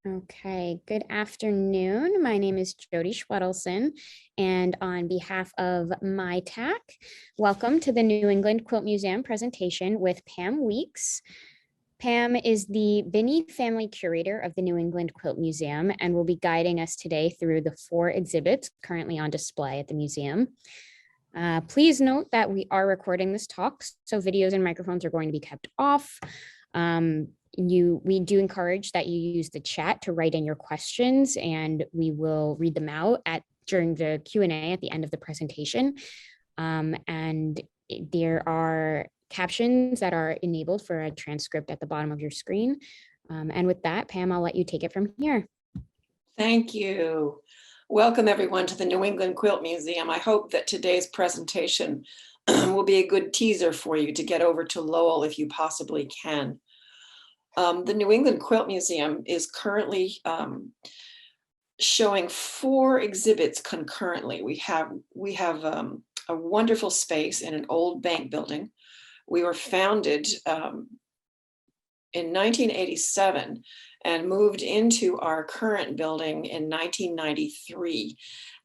Okay, good afternoon. My name is Jody Schwedelson, and on behalf of MyTAC, welcome to the New England Quilt Museum presentation with Pam Weeks. Pam is the Binney family curator of the New England Quilt Museum and will be guiding us today through the 4 exhibits currently on display at the museum. Please note that we are recording this talk, so videos and microphones are going to be kept off. We do encourage that you use the chat to write in your questions, and we will read them out during the Q&A at the end of the presentation. And there are captions that are enabled for a transcript at the bottom of your screen. And with that, Pam, I'll let you take it from here. Thank you. Welcome everyone to the New England Quilt Museum. I hope that today's presentation will be a good teaser for you to get over to Lowell if you possibly can. The New England Quilt Museum is currently showing 4 exhibits concurrently. We have a wonderful space in an old bank building. We were founded in 1987 and moved into our current building in 1993.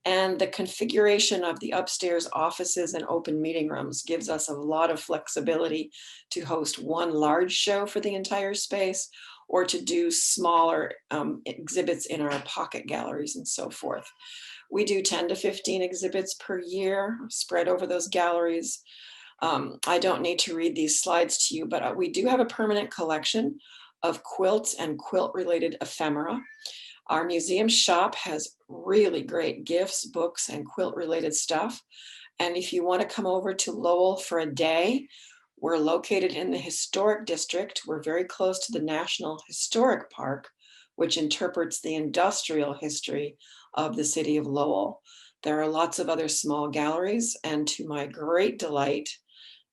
And the configuration of the upstairs offices and open meeting rooms gives us a lot of flexibility to host one large show for the entire space or to do smaller exhibits in our pocket galleries and so forth. We do 10 to 15 exhibits per year spread over those galleries. I don't need to read these slides to you, but we do have a permanent collection of quilts and quilt-related ephemera. Our museum shop has really great gifts, books, and quilt-related stuff. And if you want to come over to Lowell for a day, we're located in the historic district. We're very close to the National Historic Park, which interprets the industrial history of the city of Lowell. There are lots of other small galleries, and to my great delight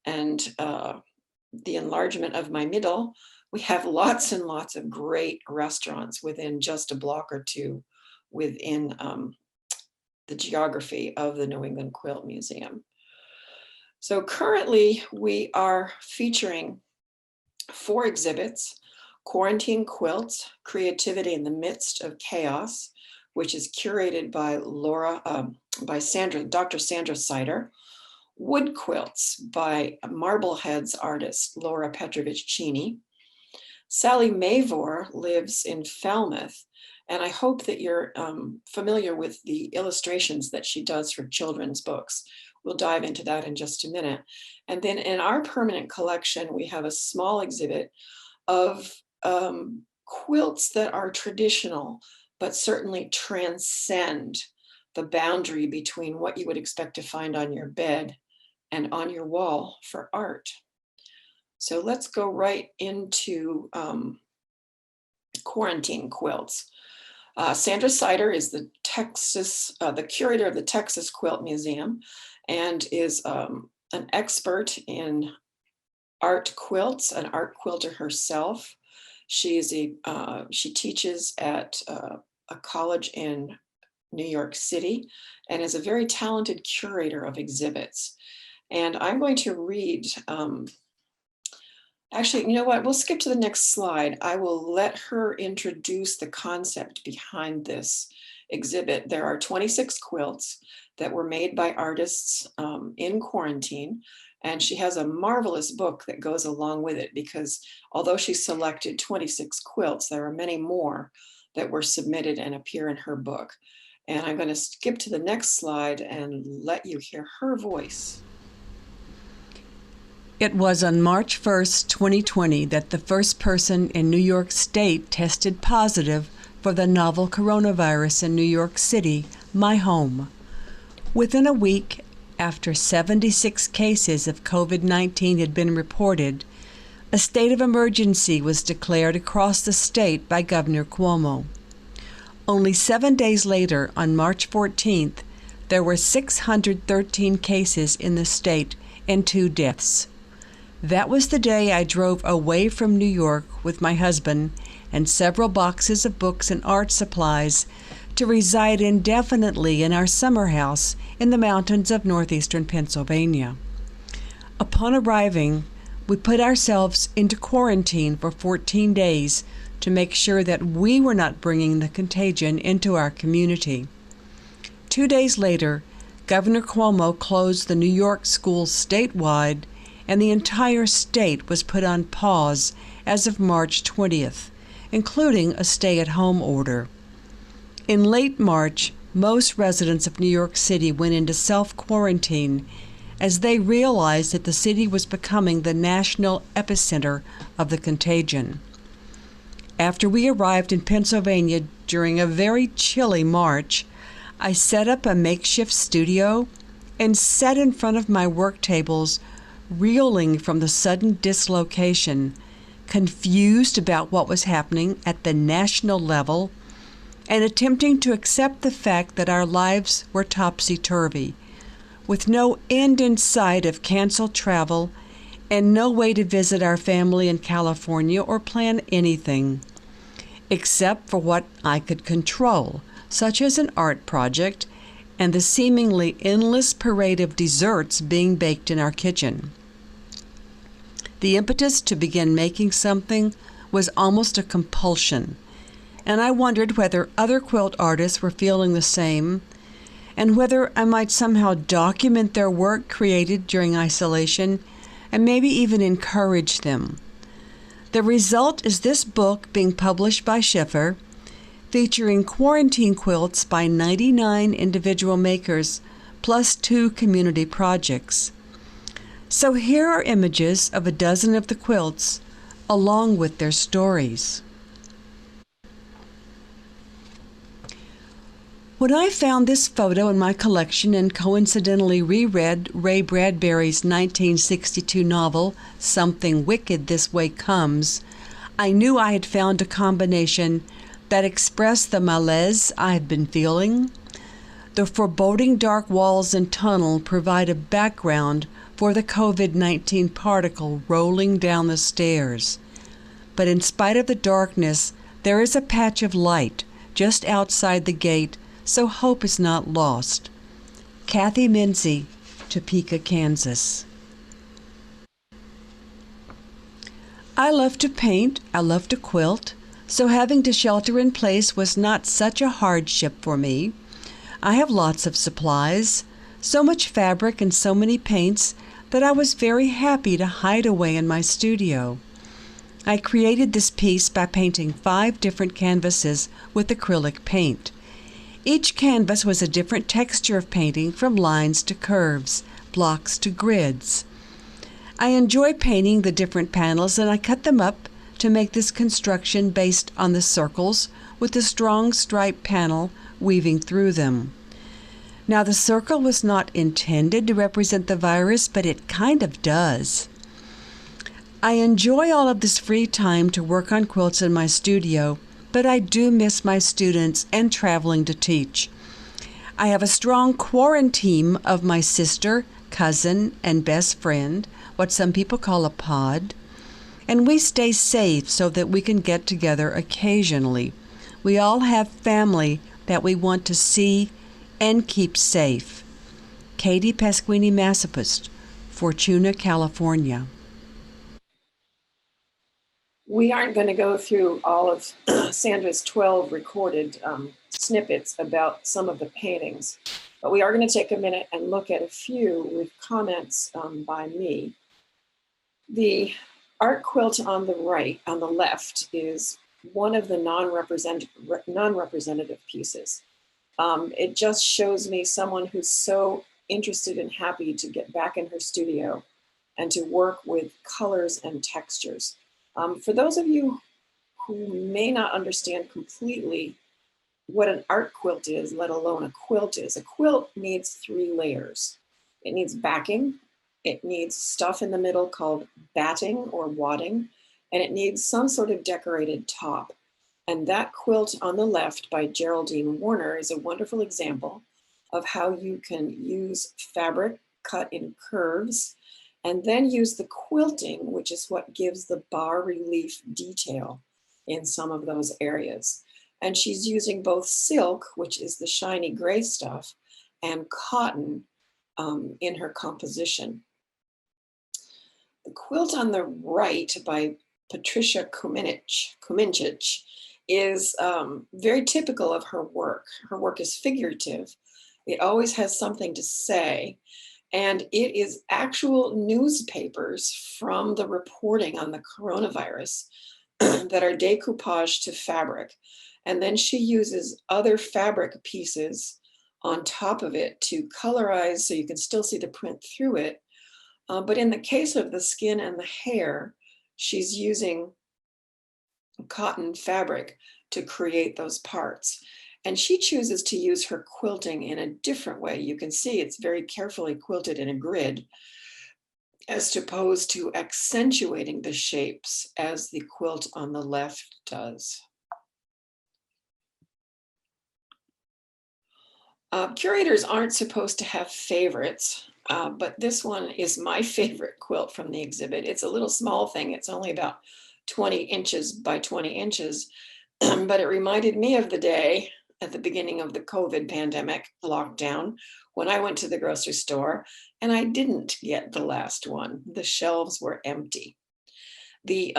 and the enlargement of my middle, we have lots and lots of great restaurants within just a block or two within the geography of the New England Quilt Museum. So currently we are featuring 4 exhibits: Quarantine Quilts, Creativity in the Midst of Chaos, which is curated by Dr. Sandra Sider; Wood Quilts by Marbleheads artist Laura Petrovich Cheney. Sally Mavor lives in Falmouth, and I hope that you're familiar with the illustrations that she does for children's books. We'll dive into that in just a minute. And then in our permanent collection, we have a small exhibit of quilts that are traditional, but certainly transcend the boundary between what you would expect to find on your bed and on your wall for art. So let's go right into Quarantine Quilts. Sandra Sider is the curator of the Texas Quilt Museum and is an expert in art quilts, an art quilter herself. She teaches at a college in New York City and is a very talented curator of exhibits. And I'm going to read, actually, you know what, we'll skip to the next slide. I will let her introduce the concept behind this exhibit. There are 26 quilts that were made by artists in quarantine. And she has a marvelous book that goes along with it, because although she selected 26 quilts, there are many more that were submitted and appear in her book. And I'm going to skip to the next slide and let you hear her voice. It was on March 1st, 2020 that the first person in New York State tested positive for the novel coronavirus in New York City, my home. Within a week, after 76 cases of COVID-19 had been reported, a state of emergency was declared across the state by Governor Cuomo. Only 7 days later, on March 14th, there were 613 cases in the state and 2 deaths. That was the day I drove away from New York with my husband and several boxes of books and art supplies to reside indefinitely in our summer house in the mountains of northeastern Pennsylvania. Upon arriving, we put ourselves into quarantine for 14 days to make sure that we were not bringing the contagion into our community. 2 days later, Governor Cuomo closed the New York schools statewide, and the entire state was put on pause as of March 20th, including a stay-at-home order. In late March, most residents of New York City went into self-quarantine as they realized that the city was becoming the national epicenter of the contagion. After we arrived in Pennsylvania during a very chilly March, I set up a makeshift studio and sat in front of my work tables, reeling from the sudden dislocation, confused about what was happening at the national level, and attempting to accept the fact that our lives were topsy-turvy, with no end in sight of canceled travel and no way to visit our family in California or plan anything, except for what I could control, such as an art project and the seemingly endless parade of desserts being baked in our kitchen. The impetus to begin making something was almost a compulsion, and I wondered whether other quilt artists were feeling the same, and whether I might somehow document their work created during isolation and maybe even encourage them. The result is this book being published by Schiffer, featuring quarantine quilts by 99 individual makers, plus 2 community projects. So here are images of a dozen of the quilts, along with their stories. When I found this photo in my collection and coincidentally reread Ray Bradbury's 1962 novel, Something Wicked This Way Comes, I knew I had found a combination that expressed the malaise I had been feeling. The foreboding dark walls and tunnel provide a background for the COVID-19 particle rolling down the stairs. But in spite of the darkness, there is a patch of light just outside the gate, so hope is not lost. Kathy Minzy, Topeka, Kansas. I love to paint, I love to quilt, so having to shelter in place was not such a hardship for me. I have lots of supplies, so much fabric and so many paints that I was very happy to hide away in my studio. I created this piece by painting 5 different canvases with acrylic paint. Each canvas was a different texture of painting, from lines to curves, blocks to grids. I enjoy painting the different panels, and I cut them up to make this construction based on the circles with the strong striped panel weaving through them. Now, the circle was not intended to represent the virus, but it kind of does. I enjoy all of this free time to work on quilts in my studio, but I do miss my students and traveling to teach. I have a strong quarantine of my sister, cousin, and best friend, what some people call a pod, and we stay safe so that we can get together occasionally. We all have family that we want to see and keep safe. Katie Pasquini Massapust, Fortuna, California. We aren't going to go through all of Sandra's 12 recorded snippets about some of the paintings, but we are going to take a minute and look at a few with comments by me. The art quilt on the right, on the left, is one of the non-representative pieces. It just shows me someone who's so interested and happy to get back in her studio and to work with colors and textures. For those of you who may not understand completely what an art quilt is, let alone a quilt needs 3 layers. It needs backing, it needs stuff in the middle called batting or wadding, and it needs some sort of decorated top. And that quilt on the left by Geraldine Warner is a wonderful example of how you can use fabric cut in curves and then use the quilting, which is what gives the bas relief detail in some of those areas. And she's using both silk, which is the shiny gray stuff, and cotton in her composition. The quilt on the right by Patricia Kuminchich, is very typical of her work. Her work is figurative. It always has something to say. And it is actual newspapers from the reporting on the coronavirus that are decoupaged to fabric. And then she uses other fabric pieces on top of it to colorize so you can still see the print through it. But in the case of the skin and the hair, she's using cotton fabric to create those parts. And she chooses to use her quilting in a different way. You can see it's very carefully quilted in a grid, as opposed to accentuating the shapes as the quilt on the left does. Curators aren't supposed to have favorites, but this one is my favorite quilt from the exhibit. It's a little small thing. It's only about 20 inches by 20 inches, but it reminded me of the day at the beginning of the COVID pandemic lockdown when I went to the grocery store and I didn't get the last one. The shelves were empty. The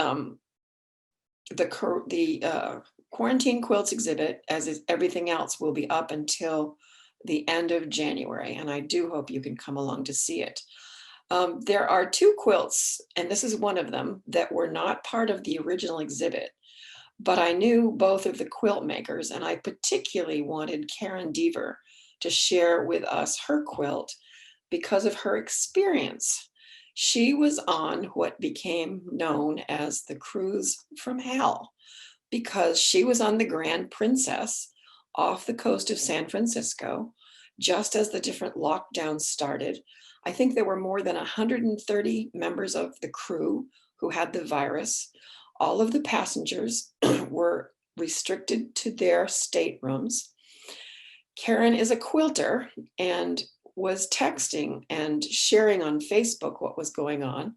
Quarantine Quilts exhibit, as is everything else, will be up until the end of January, and I do hope you can come along to see it. There are two quilts, and this is one of them, that were not part of the original exhibit, but I knew both of the quilt makers, and I particularly wanted Karen Deaver to share with us her quilt because of her experience. She was on what became known as the cruise from hell, because she was on the Grand Princess off the coast of San Francisco, just as the different lockdowns started. I think there were more than 130 members of the crew who had the virus. All of the passengers were restricted to their staterooms. Karen is a quilter and was texting and sharing on Facebook what was going on.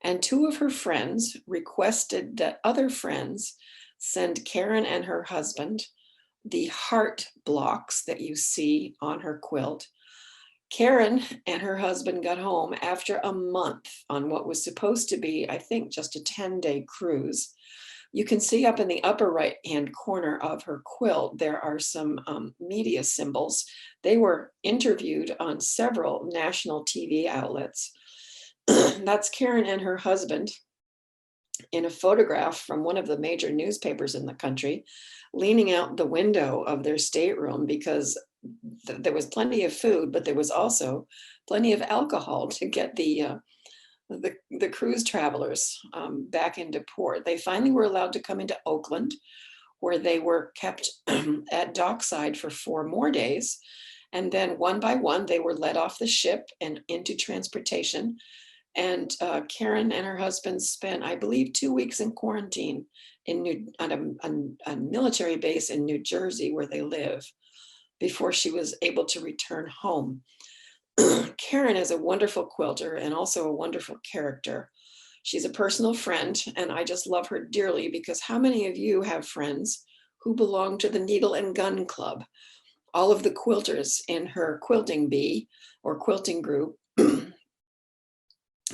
And two of her friends requested that other friends send Karen and her husband the heart blocks that you see on her quilt. Karen and her husband got home after a month on what was supposed to be, I think, just a 10-day cruise. You can see up in the upper right-hand corner of her quilt, there are some media symbols. They were interviewed on several national TV outlets. That's Karen and her husband in a photograph from one of the major newspapers in the country, leaning out the window of their stateroom because there was plenty of food, but there was also plenty of alcohol to get the cruise travelers back into port. They finally were allowed to come into Oakland, where they were kept at dockside for 4 more days. And then one by one, they were let off the ship and into transportation. And Karen and her husband spent, I believe, 2 weeks in quarantine on a military base in New Jersey, where they live, before she was able to return home. Karen is a wonderful quilter and also a wonderful character. She's a personal friend, and I just love her dearly, because how many of you have friends who belong to the Needle and Gun Club? All of the quilters in her quilting bee or quilting group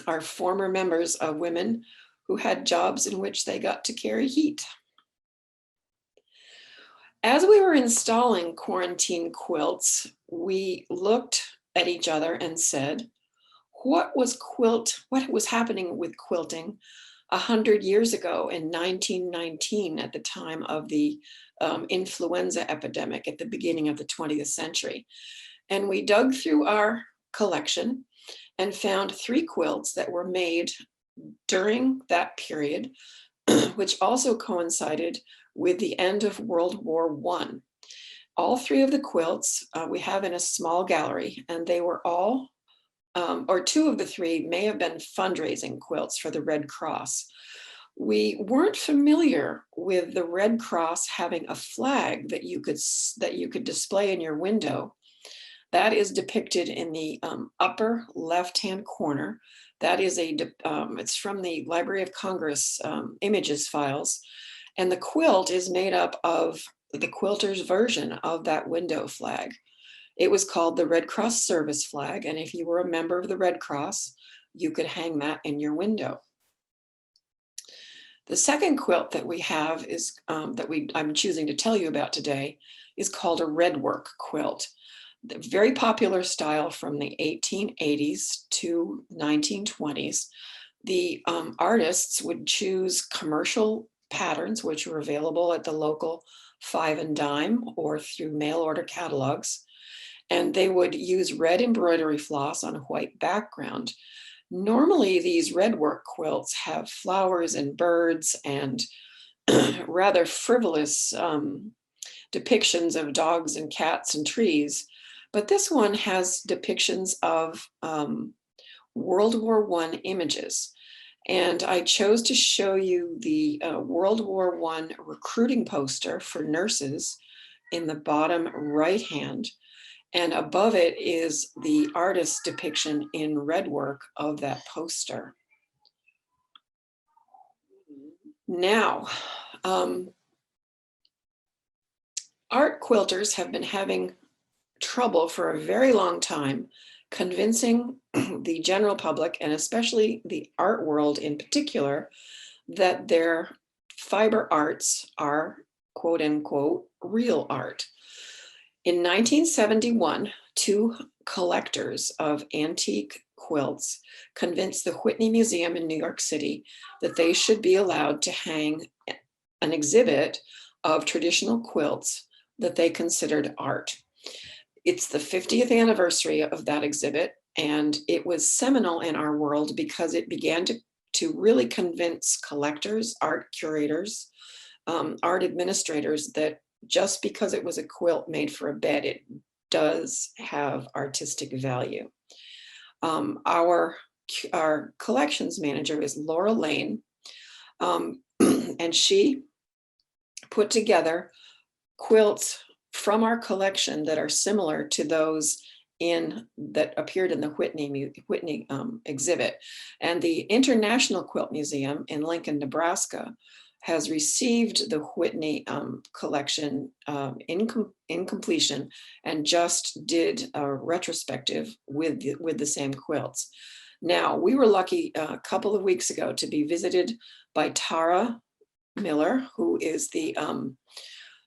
are former members of women who had jobs in which they got to carry heat. As we were installing quarantine quilts, we looked at each other and said, what was happening with quilting 100 years ago in 1919 at the time of the influenza epidemic at the beginning of the 20th century? And we dug through our collection and found 3 quilts that were made during that period, which also coincided with the end of World War I. All 3 of the quilts we have in a small gallery, and they were all, or 2 of the 3 may have been fundraising quilts for the Red Cross. We weren't familiar with the Red Cross having a flag that you could display in your window. That is depicted in the upper left-hand corner. That is it's from the Library of Congress images files. And the quilt is made up of the quilter's version of that window flag. It was called the Red Cross Service Flag. And if you were a member of the Red Cross, you could hang that in your window. The second quilt that we have is I'm choosing to tell you about today is called a redwork quilt. The very popular style from the 1880s to 1920s. The artists would choose commercial patterns, which were available at the local 5 and dime or through mail order catalogs. And they would use red embroidery floss on a white background. Normally, these redwork quilts have flowers and birds and rather frivolous depictions of dogs and cats and trees. But this one has depictions of World War I images. And I chose to show you the World War I recruiting poster for nurses in the bottom right hand. And above it is the artist's depiction in redwork of that poster. Now, art quilters have been having trouble for a very long time convincing the general public, and especially the art world in particular, that their fiber arts are quote unquote real art. In 1971, two collectors of antique quilts convinced the Whitney Museum in New York City that they should be allowed to hang an exhibit of traditional quilts that they considered art. It's the 50th anniversary of that exhibit, and it was seminal in our world because it began to really convince collectors, art curators, art administrators that just because it was a quilt made for a bed, it does have artistic value. Our collections manager is Laura Lane, and she put together quilts from our collection that are similar to those that appeared in the Whitney exhibit. And the International Quilt Museum in Lincoln, Nebraska, has received the Whitney collection in completion and just did a retrospective with the same quilts. Now, we were lucky a couple of weeks ago to be visited by Tara Miller, who is the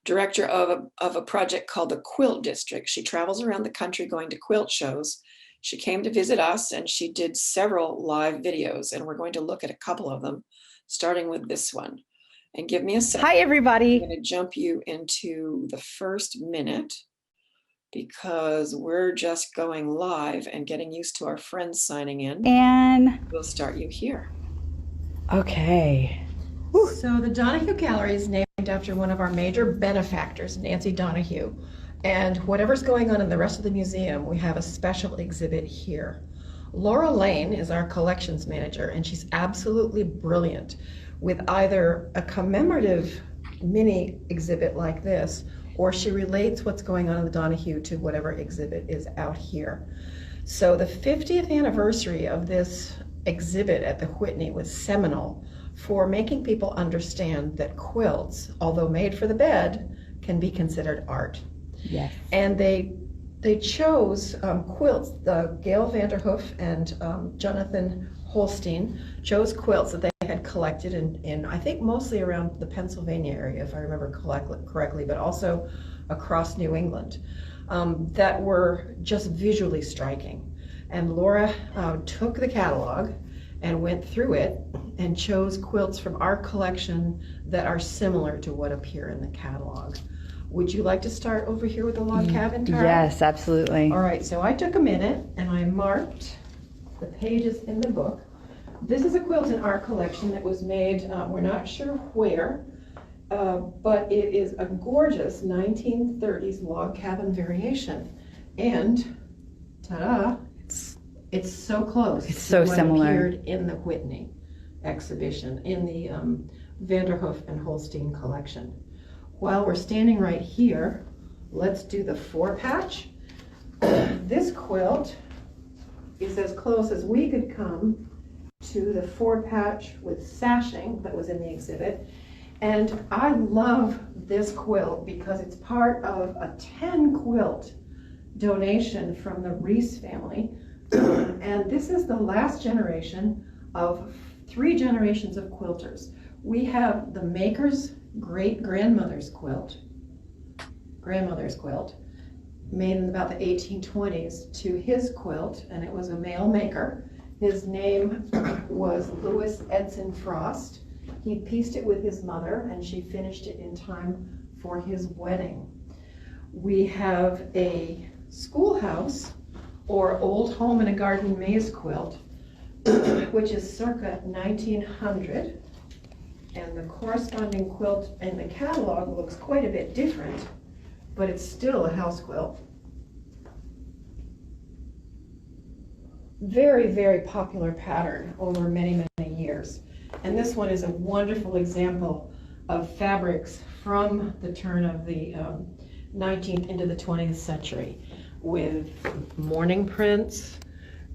director of a project called the Quilt District. She travels around the country going to quilt shows. She came to visit us and she did several live videos, and we're going to look at a couple of them, starting with this one. And give me a second. Hi, everybody. I'm going to jump you into the first minute because we're just going live and getting used to our friends signing in. And We'll start you here. okay. So the Donahue Gallery is named after one of our major benefactors, Nancy Donahue. And whatever's going on in the rest of the museum, we have a special exhibit here. Laura Lane is our collections manager, and she's absolutely brilliant with either a commemorative mini exhibit like this, or she relates what's going on in the Donahue to whatever exhibit is out here. So the 50th anniversary of this exhibit at the Whitney was seminal for making people understand that quilts, although made for the bed, can be considered art. Yes. And they chose quilts. Gail Vanderhoof and Jonathan Holstein chose quilts that they had collected in I think mostly around the Pennsylvania area, if I remember correctly, but also across New England, that were just visually striking. And Laura took the catalog and went through it and chose quilts from our collection that are similar to what appear in the catalog. Would you like to start over here with the log cabin, Tara? Yes, absolutely. All right, so I took a minute and I marked the pages in the book. This is a quilt in our collection that was made, we're not sure where, but it is a gorgeous 1930s log cabin variation. And ta-da, it's so close. It's so to what similar. appeared in the Whitney exhibition, in the Vanderhoof and Holstein collection. While we're standing right here, let's do the 4-patch. This quilt is as close as we could come to the 4-patch with sashing that was in the exhibit. And I love this quilt because it's part of a 10-quilt donation from the Reese family. And this is the last generation of 3 generations of quilters. We have the maker's grandmother's quilt, made in about the 1820s to his quilt, and it was a male maker. His name was Louis Edson Frost. He pieced it with his mother, and she finished it in time for his wedding. We have a schoolhouse or old home in a garden maze quilt, which is circa 1900. And the corresponding quilt in the catalog looks quite a bit different, but it's still a house quilt. Very, very popular pattern over many, many years. And this one is a wonderful example of fabrics from the turn of the 19th into the 20th century, with mourning prints,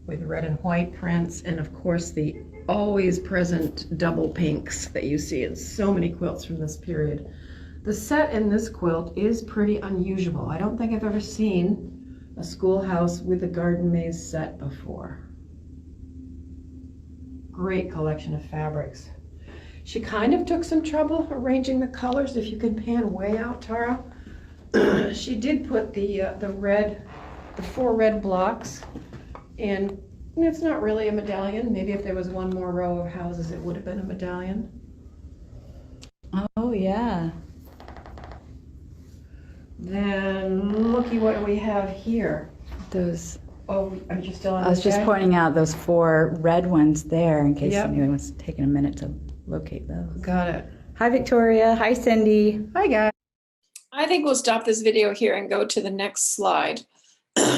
with red and white prints, and of course the always present double pinks that you see in so many quilts from this period. The set in this quilt is pretty unusual. I don't think I've ever seen a schoolhouse with a garden maze set before. Great collection of fabrics. She kind of took some trouble arranging the colors. If you can pan way out, Tara. She did put the four red blocks in. It's not really a medallion. Maybe if there was one more row of houses, it would have been a medallion. Oh, yeah. Then looky what we have here. Those, Oh, are you still on I was this just guy? pointing out those 4 red ones there in case Yep. anyone's taking a minute to locate those. Got it. Hi, Victoria. Hi, Cindy. Hi, guys. I think we'll stop this video here and go to the next slide.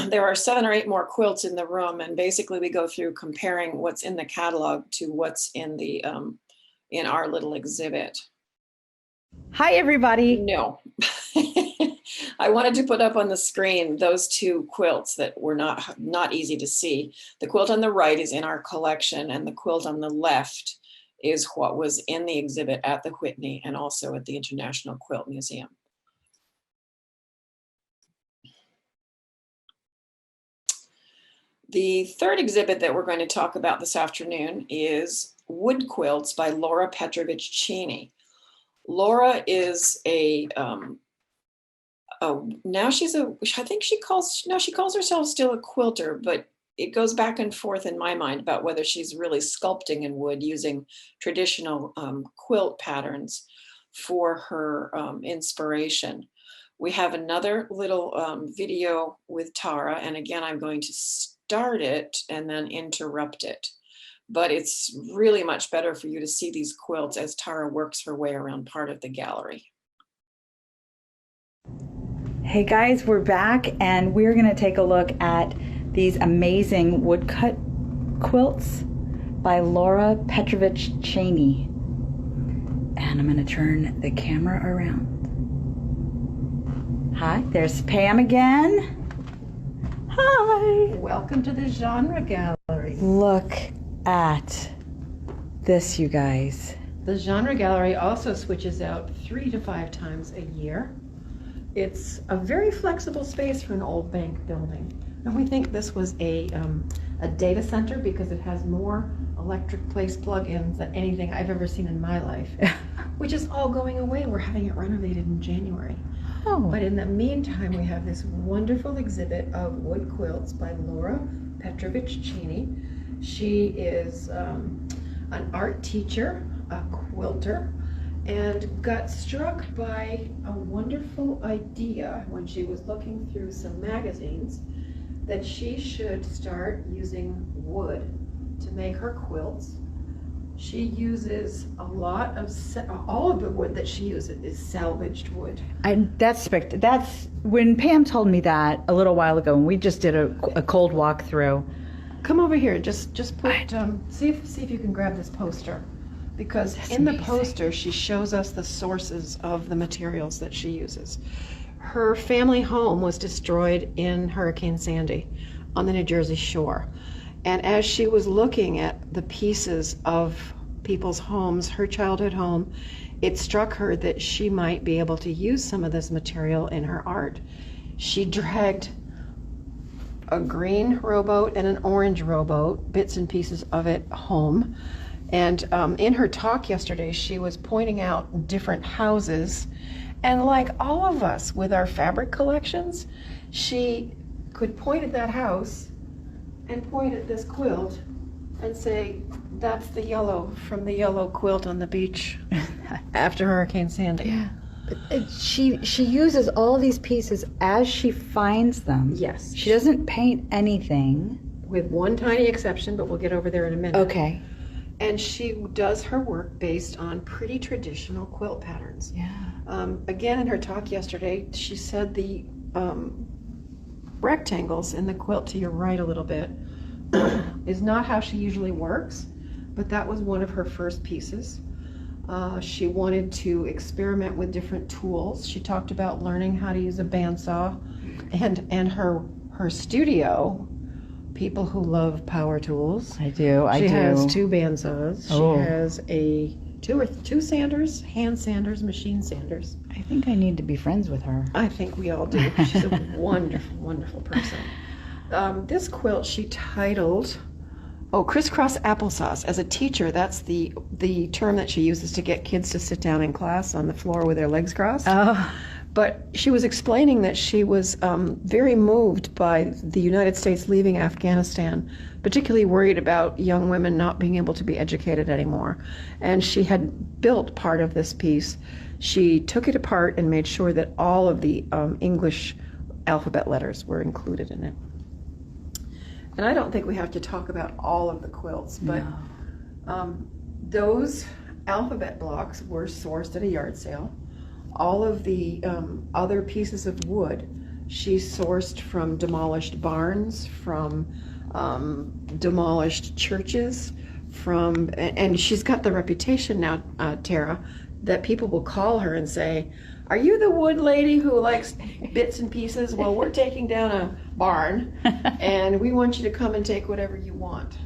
There are 7 or 8 more quilts in the room, and basically we go through comparing what's in the catalog to what's in the in our little exhibit. Hi, everybody. No. I wanted to put up on the screen those 2 quilts that were not easy to see. The quilt on the right is in our collection, and the quilt on the left is what was in the exhibit at the Whitney and also at the International Quilt Museum. The third exhibit that we're going to talk about this afternoon is Wood Quilts by Laura Petrovich Cheney. Laura is she calls herself still a quilter, but it goes back and forth in my mind about whether she's really sculpting in wood using traditional quilt patterns for her inspiration. We have another little video with Tara, and again, I'm going to start it and then interrupt it. But it's really much better for you to see these quilts as Tara works her way around part of the gallery. Hey guys, we're back and we're going to take a look at these amazing woodcut quilts by Laura Petrovich Cheney. And I'm going to turn the camera around. Hi, there's Pam again. Hi. Welcome to the Genre Gallery. Look at this, you guys. The Genre Gallery also switches out 3 to 5 times a year. It's a very flexible space for an old bank building. And we think this was a data center because it has more electric place plug-ins than anything I've ever seen in my life, which is all going away. We're having it renovated in January. Oh, But in the meantime, we have this wonderful exhibit of wood quilts by Laura Petrovich Cheney. She is an art teacher, a quilter, and got struck by a wonderful idea when she was looking through some magazines that she should start using wood to make her quilts. She uses a lot of, all of the wood that she uses is salvaged wood. that's when Pam told me that a little while ago, and we just did a cold walkthrough. Come over here, just put, see if you can grab this poster. Because in the poster, she shows us the sources of the materials that she uses. Her family home was destroyed in Hurricane Sandy on the New Jersey shore. And as she was looking at the pieces of people's homes, her childhood home, it struck her that she might be able to use some of this material in her art. She dragged a green rowboat and an orange rowboat, bits and pieces of it, home. And in her talk yesterday, she was pointing out different houses. And like all of us with our fabric collections, she could point at that house and point at this quilt and say, that's the yellow from the yellow quilt on the beach after Hurricane Sandy. Yeah. She uses all these pieces as she finds them. Yes. She doesn't paint anything. With one tiny exception, but we'll get over there in a minute. Okay. And she does her work based on pretty traditional quilt patterns. Yeah. Again, in her talk yesterday, she said the rectangles in the quilt to your right a little bit is not how she usually works, but that was one of her first pieces. She wanted to experiment with different tools. She talked about learning how to use a bandsaw, and her studio. People who love power tools. I do. She has 2 bandsaws. Oh. She has two sanders, hand sanders, machine sanders. I think I need to be friends with her. I think we all do. She's a wonderful, wonderful person. This quilt she titled, Crisscross Applesauce. As a teacher, that's the term that she uses to get kids to sit down in class on the floor with their legs crossed. Oh. But she was explaining that she was very moved by the United States leaving Afghanistan, particularly worried about young women not being able to be educated anymore. And she had built part of this piece. She took it apart and made sure that all of the English alphabet letters were included in it. And I don't think we have to talk about all of the quilts, but those alphabet blocks were sourced at a yard sale. All of the other pieces of wood she sourced from demolished barns, from demolished churches, and she's got the reputation now, Tara, that people will call her and say, are you the wood lady who likes bits and pieces? Well, we're taking down a barn and we want you to come and take whatever you want.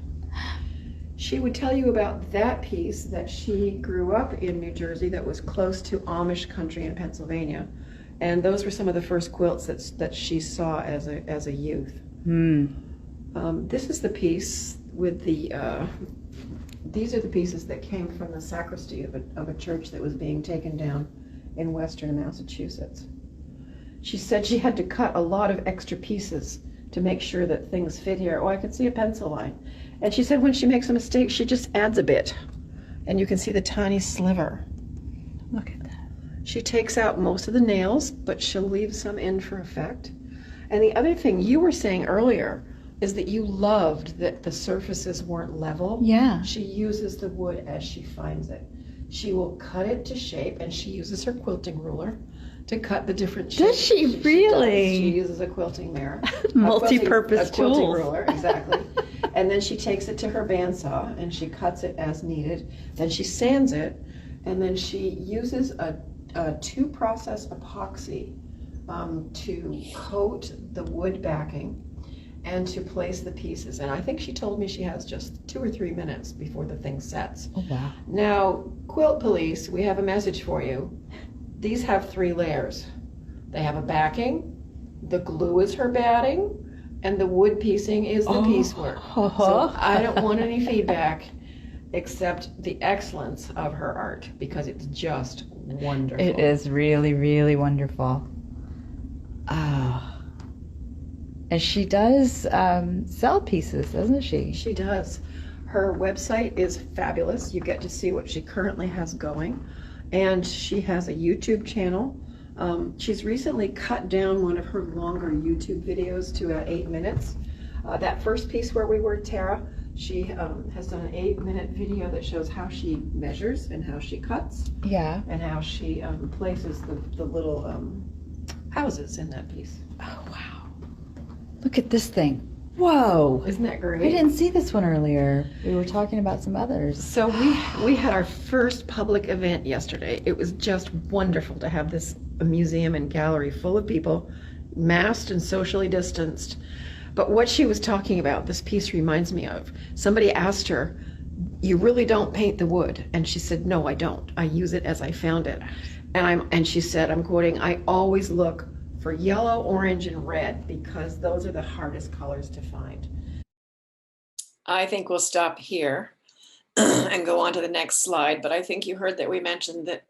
She would tell you about that piece that she grew up in New Jersey that was close to Amish country in Pennsylvania. And those were some of the first quilts that she saw as a youth. This is the piece with these are the pieces that came from the sacristy of a church that was being taken down in western Massachusetts. She said she had to cut a lot of extra pieces to make sure that things fit here. Oh, I can see a pencil line. And she said when she makes a mistake, she just adds a bit. And you can see the tiny sliver. Look at that. She takes out most of the nails, but she'll leave some in for effect. And the other thing you were saying earlier is that you loved that the surfaces weren't level. Yeah. She uses the wood as she finds it. She will cut it to shape, and she uses her quilting ruler to cut the different shapes. Does she really? She uses a quilting mirror. Multi-purpose a quilting tool. ruler, exactly. And then she takes it to her bandsaw and she cuts it as needed. Then she sands it, and then she uses a 2-process epoxy to coat the wood backing and to place the pieces. And I think she told me she has just 2 or 3 minutes before the thing sets. Oh, wow. Now, quilt police, we have a message for you. These have 3 layers. They have a backing, the glue is her batting, and the wood piecing is the piecework. So I don't want any feedback except the excellence of her art, because it's just wonderful. It is really, really wonderful. Oh. And she does sell pieces, doesn't she? She does. Her website is fabulous. You get to see what she currently has going. And she has a YouTube channel. She's recently cut down one of her longer YouTube videos to 8 minutes. That first piece where we were, Tara, she has done an 8-minute video that shows how she measures and how she cuts. Yeah. And how she places the little houses in that piece. Oh, wow. Look at this thing. Whoa. Isn't that I great? didn't see this one earlier. We were talking about some others. So we had our first public event yesterday. It was just wonderful to have this museum and gallery full of people, masked and socially distanced. But what she was talking about, this piece reminds me of. Somebody asked her, "You really don't paint the wood?" And she said, "No, I don't. I use it as I found it." And she said, I'm quoting, "I always look for yellow, orange, and red because those are the hardest colors to find." I think we'll stop here. and go on to the next slide. But I think you heard that we mentioned that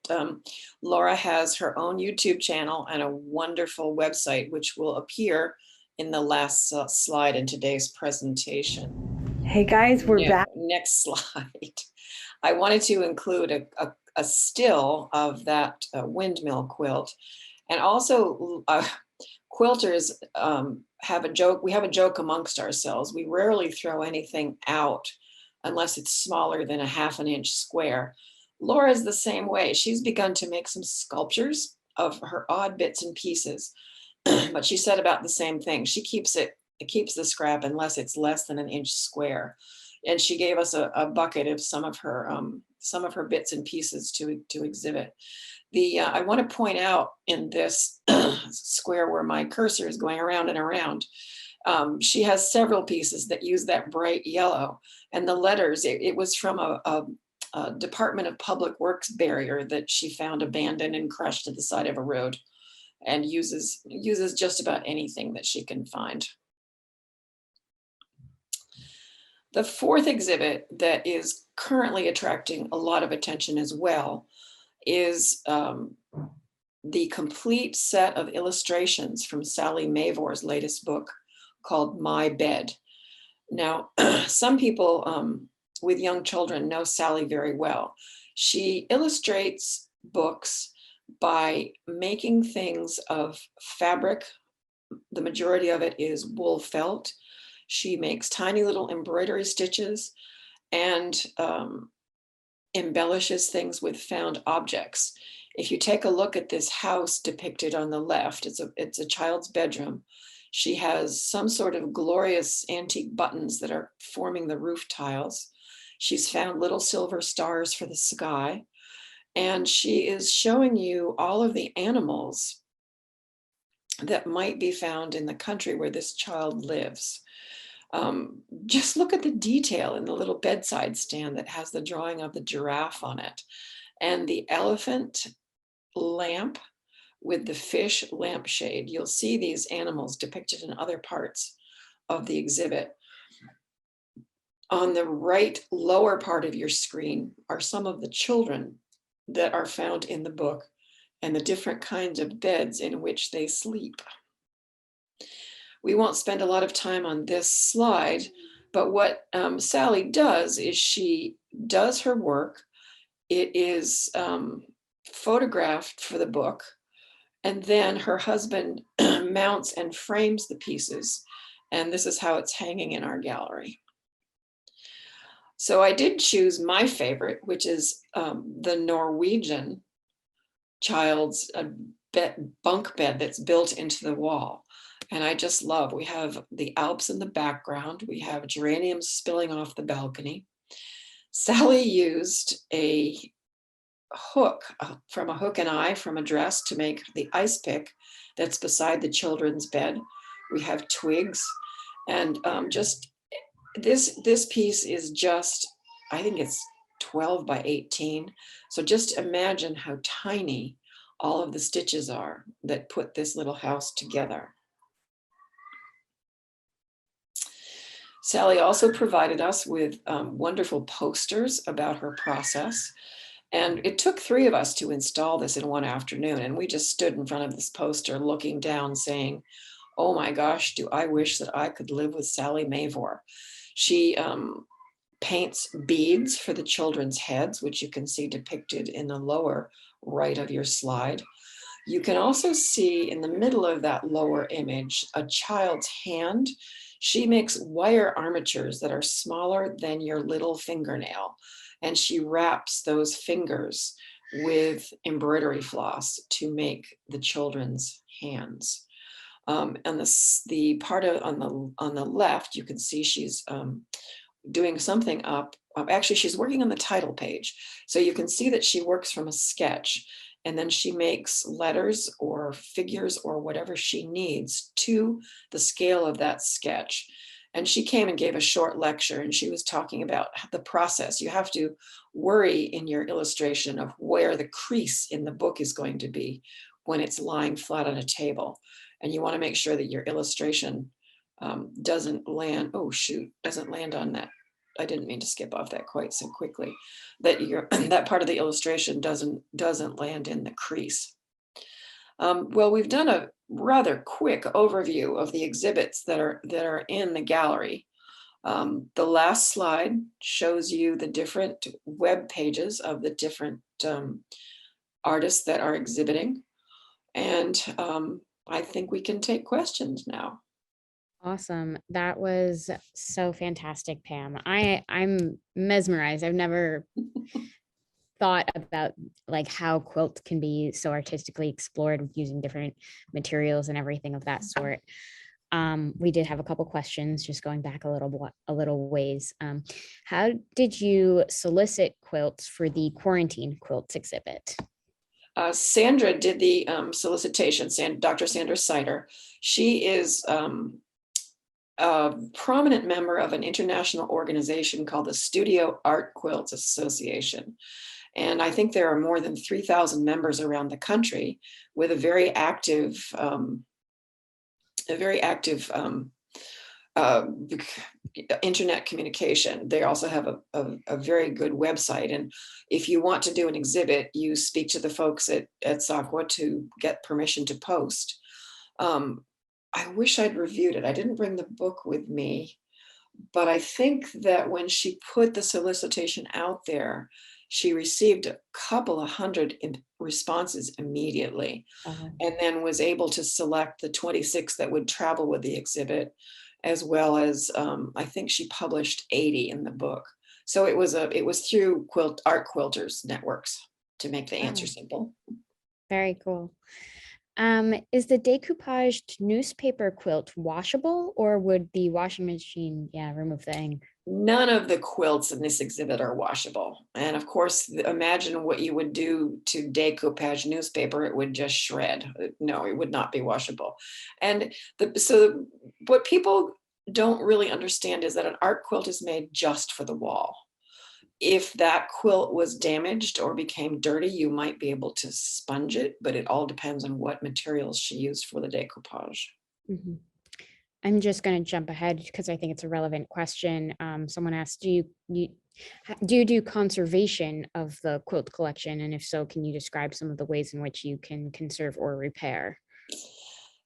Laura has her own YouTube channel and a wonderful website, which will appear in the last slide in today's presentation. Hey guys, we're back. Next slide. I wanted to include a still of that windmill quilt, and also quilters have a joke. We have a joke amongst ourselves. We rarely throw anything out unless it's smaller than a ½ inch square. Laura's the same way. She's begun to make some sculptures of her odd bits and pieces, but she said about the same thing. She keeps the scrap unless it's less than an inch square. And she gave us a bucket of some of her bits and pieces to exhibit. I want to point out in this square where my cursor is going around and around, she has several pieces that use that bright yellow, and the letters, it was from a Department of Public Works barrier that she found abandoned and crushed to the side of a road, and uses just about anything that she can find. The fourth exhibit that is currently attracting a lot of attention as well is the complete set of illustrations from Sally Mavor's latest book called My Bed. Now, some people with young children know Sally very well. She illustrates books by making things of fabric. The majority of it is wool felt. She makes tiny little embroidery stitches and embellishes things with found objects. If you take a look at this house depicted on the left, it's a child's bedroom. She has some sort of glorious antique buttons that are forming the roof tiles. She's found little silver stars for the sky. And she is showing you all of the animals that might be found in the country where this child lives. Just look at the detail in the little bedside stand that has the drawing of the giraffe on it, and the elephant lamp with the fish lampshade. You'll see these animals depicted in other parts of the exhibit. On the right lower part of your screen are some of the children that are found in the book and the different kinds of beds in which they sleep. We won't spend a lot of time on this slide, but what Sally does is she does her work. It is photographed for the book, and then her husband mounts and frames the pieces, and this is how it's hanging in our gallery. So I did choose my favorite, which is the Norwegian child's bunk bed that's built into the wall. And I just love, we have the Alps in the background. We have geraniums spilling off the balcony. Sally used a hook from a hook and eye from a dress to make the ice pick that's beside the children's bed. We have twigs, and just this piece is just, I think it's 12 by 18. So just imagine how tiny all of the stitches are that put this little house together. Sally also provided us with wonderful posters about her process. And it took 3 of us to install this in one afternoon. And we just stood in front of this poster looking down saying, oh my gosh, do I wish that I could live with Sally Mavor. She paints beads for the children's heads, which you can see depicted in the lower right of your slide. You can also see in the middle of that lower image, a child's hand. She makes wire armatures that are smaller than your little fingernail, and she wraps those fingers with embroidery floss to make the children's hands. And the part on the left, you can see she's doing something up. Actually, she's working on the title page, so you can see that she works from a sketch. And then she makes letters or figures or whatever she needs to the scale of that sketch. And she came and gave a short lecture, and she was talking about the process. You have to worry in your illustration of where the crease in the book is going to be when it's lying flat on a table. And you want to make sure that your illustration doesn't land on that I didn't mean to skip off that quite so quickly, that that part of the illustration doesn't land in the crease. Well, we've done a rather quick overview of the exhibits that are in the gallery. The last slide shows you the different web pages of the different artists that are exhibiting. And I think we can take questions now. Awesome. That was so fantastic, Pam. I'm mesmerized. I've never thought about like how quilts can be so artistically explored using different materials and everything of that sort. We did have a couple questions just going back a little ways. How did you solicit quilts for the quarantine quilts exhibit? Sandra did the solicitation, Dr. Sandra Sider. She is a prominent member of an international organization called the Studio Art Quilts Association. And I think there are more than 3,000 members around the country with a very active internet communication. They also have a very good website. And if you want to do an exhibit, you speak to the folks at SAQA to get permission to post. I wish I'd reviewed it. I didn't bring the book with me, but I think that when she put the solicitation out there, she received a couple of hundred responses immediately, and then was able to select the 26 that would travel with the exhibit, as well as I think she published 80 in the book. So it was through Art Quilters Networks, to make the answer simple. Very cool. Is the decoupaged newspaper quilt washable, or would the washing machine, remove the ink? None of the quilts in this exhibit are washable. And of course, imagine what you would do to decoupage newspaper. It would just shred. No, it would not be washable. And so what people don't really understand is that an art quilt is made just for the wall. If that quilt was damaged or became dirty, you might be able to sponge it, but it all depends on what materials she used for the decoupage. Mm-hmm. I'm just going to jump ahead because I think it's a relevant question. Someone asked, do you do conservation of the quilt collection? And if so, can you describe some of the ways in which you can conserve or repair?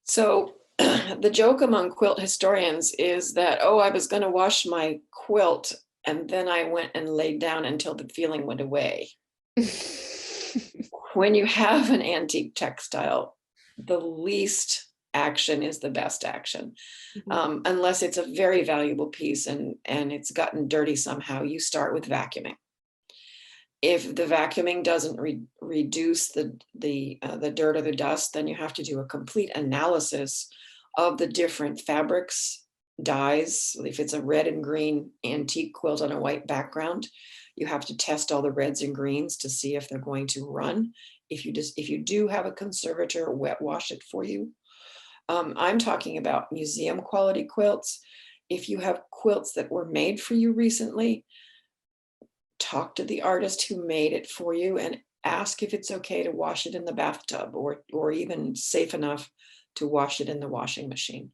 So the joke among quilt historians is that, oh, I was going to wash my quilt, and then I went and laid down until the feeling went away. When you have an antique textile, the least action is the best action. Mm-hmm. Unless it's a very valuable piece and it's gotten dirty somehow, you start with vacuuming. If the vacuuming doesn't reduce the dirt or the dust, then you have to do a complete analysis of the different fabrics, dyes. If it's a red and green antique quilt on a white background, you have to test all the reds and greens to see if they're going to run. If you do have a conservator wet wash it for you. I'm talking about museum quality quilts. If you have quilts that were made for you recently, talk to the artist who made it for you and ask if it's okay to wash it in the bathtub, or even safe enough to wash it in the washing machine.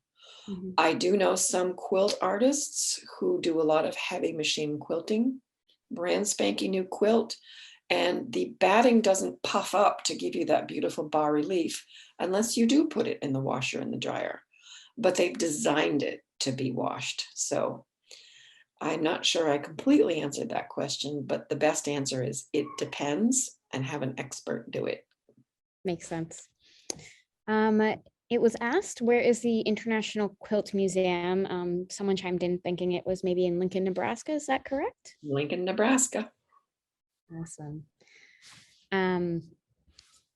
Mm-hmm. I do know some quilt artists who do a lot of heavy machine quilting, brand spanking new quilt, and the batting doesn't puff up to give you that beautiful bas relief unless you do put it in the washer and the dryer. But they've designed it to be washed. So I'm not sure I completely answered that question, but the best answer is it depends, and have an expert do it. Makes sense. It was asked, where is the International Quilt Museum? Someone chimed in thinking it was maybe in Lincoln, Nebraska. Is that correct? Lincoln, Nebraska. Awesome.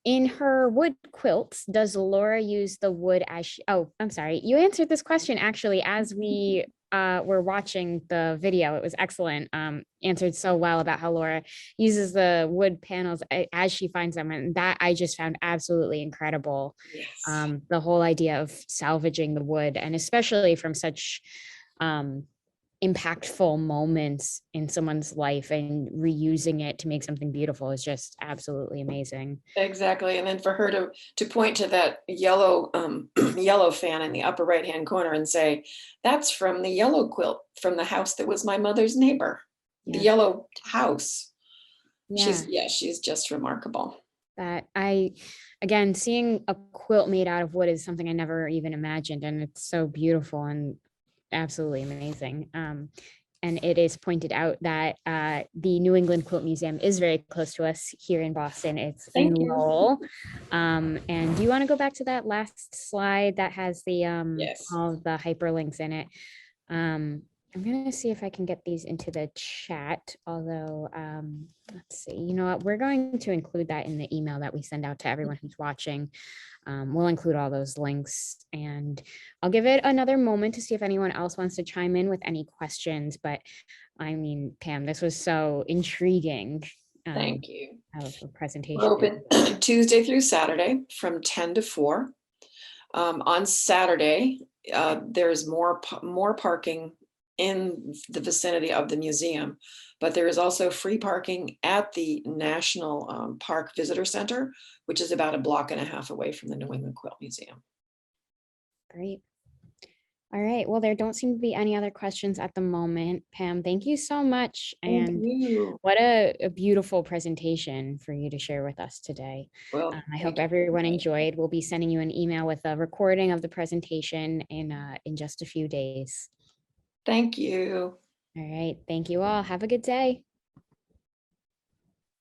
In her wood quilts, does Laura use the wood as she, oh, I'm sorry. You answered this question actually as we were watching the video. It was excellent. Answered so well about how Laura uses the wood panels as she finds them. And that I just found absolutely incredible. Yes. The whole idea of salvaging the wood, and especially from such impactful moments in someone's life and reusing it to make something beautiful is just absolutely amazing. Exactly. And then for her to point to that yellow yellow fan in the upper right hand corner and say, that's from the yellow quilt from the house that was my mother's neighbor, the Yeah. yellow house. Yeah. She's just remarkable. That again, seeing a quilt made out of wood is something I never even imagined, and it's so beautiful and absolutely amazing. And it is pointed out that the New England Quilt Museum is very close to us here in Boston. It's in Thank you. Lowell. And do you want to go back to that last slide that has the Yes. all of the hyperlinks in it? I'm gonna see if I can get these into the chat, although let's see, you know what, we're going to include that in the email that we send out to everyone who's watching. We'll include all those links, and I'll give it another moment to see if anyone else wants to chime in with any questions. But I mean, Pam, this was so intriguing. Thank you. Of a presentation. We're open Tuesday through Saturday from 10 to 4. On Saturday, there's more parking in the vicinity of the museum, but there is also free parking at the National Park Visitor Center, which is about a block and a half away from the New England Quilt Museum. Great. All right. Well, there don't seem to be any other questions at the moment. Pam, thank you so much. Thank And you. what a beautiful presentation for you to share with us today. Well, I thank hope you. everyone enjoyed. We'll be sending you an email with a recording of the presentation in just a few days. Thank you. All right. Thank you all. Have a good day.